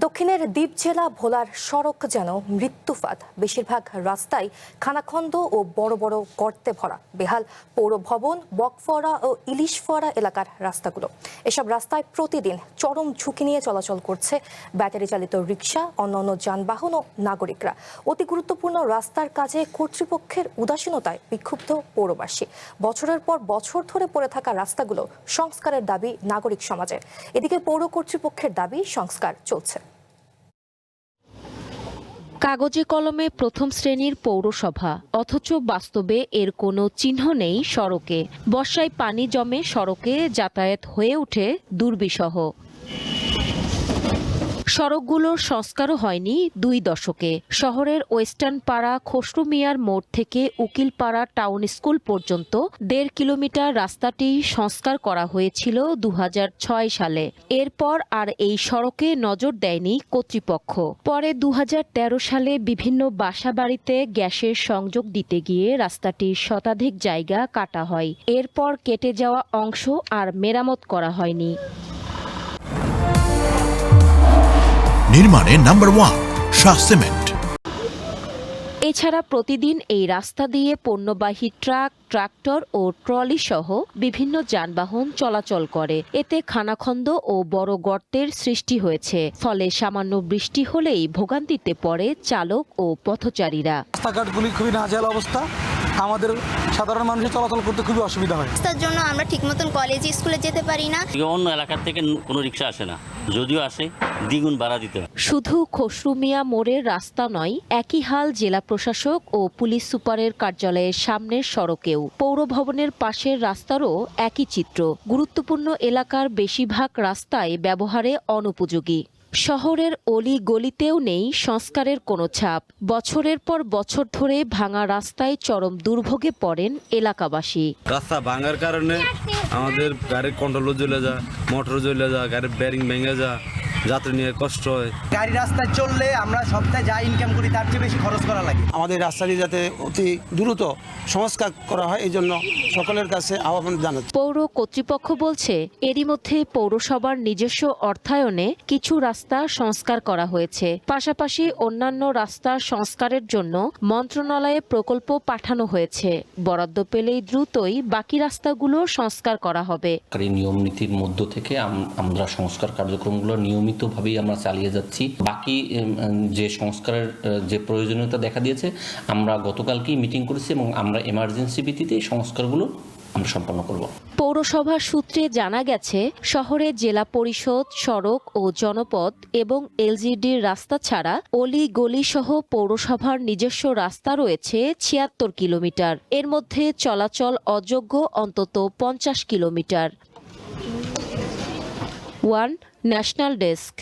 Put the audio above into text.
দক্ষিণের দ্বীপ জেলা ভোলার সড়ক যেন মৃত্যুফাঁদ। বেশিরভাগ রাস্তায় খানাখন্দ ও বড় বড় গর্তে ভরা। বেহাল পৌর ভবন, বকফরা ও ইলিশফরা এলাকার রাস্তাগুলো। এসব রাস্তায় প্রতিদিন চরম ঝুঁকি নিয়ে চলাচল করছে ব্যাটারি চালিত রিকশা, অন্যান্য যানবাহন ও নাগরিকরা। অতি গুরুত্বপূর্ণ রাস্তার কাজে কর্তৃপক্ষের উদাসীনতায় বিক্ষুব্ধ পৌরবাসী। বছরের পর বছর ধরে পড়ে থাকা রাস্তাগুলো সংস্কারের দাবি নাগরিক সমাজের। এদিকে পৌর কর্তৃপক্ষের দাবি সংস্কার চলছে। কাগজে কলমে প্রথম শ্রেণীর পৌরসভা, অথচ বাস্তবে এর কোনো চিহ্ন নেই সড়কে। বর্ষায় পানি জমে সড়কে, যাতায়াত হয়ে ওঠে দুর্বিষহ। সড়কগুলোর সংস্কারও হয়নি 2 দশকে। শহরের ওয়েস্টার্ন পাড়া খসরু মিয়ার মোড় থেকে উকিলপাড়া টাউন স্কুল পর্যন্ত 1.5 কিলোমিটার রাস্তাটি সংস্কার করা হয়েছিল 2006 সালে। এরপর আর এই সড়কে নজর দেয়নি কর্তৃপক্ষ। পরে 2013 সালে বিভিন্ন বাসাবাড়িতে গ্যাসের সংযোগ দিতে গিয়ে রাস্তাটির শতাধিক জায়গা কাটা হয়। এরপর কেটে যাওয়া অংশ আর মেরামত করা হয়নি। নির্মাণে নাম্বার 1 শাহ সিমেন্ট। এছাড়া প্রতিদিন এই রাস্তা দিয়ে পণ্যবাহী ট্রাক, ট্রাক্টর ও ট্রলি সহ বিভিন্ন যানবাহন চলাচল করে। এতে খানাখন্দ ও বড় গর্তের সৃষ্টি হয়েছে। ফলে সামান্য বৃষ্টি হলেই ভোগান্তিতে পড়ে চালক ও পথচারীরা। রাস্তাঘাটগুলি খুবই নাজেহাল অবস্থা। আমাদের সাধারণ মানুষের চলাচল করতে খুবই অসুবিধা হয়। রাস্তার জন্য আমরা ঠিক মতন কলেজে স্কুলে যেতে পারি না। অন্য এলাকার থেকে কোনো রিক্সা আসে না, যদিও আসে দ্বিগুণ ভাড়া দিতে হয়। শুধু খসরু মিয়া মোড়ের রাস্তা নয়, একই হাল জেলা প্রশাসক ও পুলিশ সুপারের কার্যালয়ের সামনের সড়কেও। পৌর ভবনের পাশের রাস্তারও একই চিত্র। গুরুত্বপূর্ণ এলাকার বেশিরভাগ রাস্তায় ব্যবহারে অনুপযোগী। শহরের অলি গলিতেও নেই সংস্কারের কোনো ছাপ। বছরের পর বছর ধরে ভাঙা রাস্তায় চরম দুর্ভোগে পড়েন এলাকাবাসী। রাস্তা ভাঙার কারণে আমাদের গাড়ির কন্ট্রোলও জ্বলে যায়, মোটর জ্বলে যায়, গাড়ির ব্যারিং ভেঙে যায়, যাত্রী নিয়ে কষ্ট হয়। গাড়ি রাস্তায় চললে আমরা সপ্তাহে যা ইনকাম করি তার চেয়ে বেশি খরচ করা লাগে। আমাদের রাস্তাটি যাতে অতি দ্রুত সংস্কার করা হয়, এই জন্য সকলের কাছে আহ্বান জানাচ্ছি। পৌর কর্তৃপক্ষ বলছে, এরই মধ্যে পৌরসভার নিজস্ব অর্থায়নে কিছু রাস্তা সংস্কার করা হয়েছে। পাশাপাশি অন্যান্য রাস্তার সংস্কারের জন্য মন্ত্রণালয়ে প্রকল্প পাঠানো হয়েছে। বরাদ্দ পেলেই দ্রুতই বাকি রাস্তাগুলো সংস্কার করা হবে। নিয়ম নীতির মধ্য থেকে আমরা সংস্কার কার্যক্রমগুলো নিয়মিতভাবেই আমরা চালিয়ে যাচ্ছি। বাকি যে সংস্কারের যে প্রয়োজনীয়তা দেখা দিয়েছে, আমরা গতকালকেই মিটিং করেছি এবং আমরা এমার্জেন্সি ভিত্তিতে এই সংস্কারগুলো আমরা সম্পন্ন করব। পৌরসভা সূত্রে জানা গেছে, শহরে জেলা পরিষদ, সড়ক ও জনপথ এবং এলজিডির রাস্তা ছাড়া অলি গলি সহ পৌরসভার নিজস্ব রাস্তা রয়েছে 76 কিলোমিটার। এর মধ্যে চলাচল অযোগ্য অন্তত 50 কিলোমিটার। One national desk.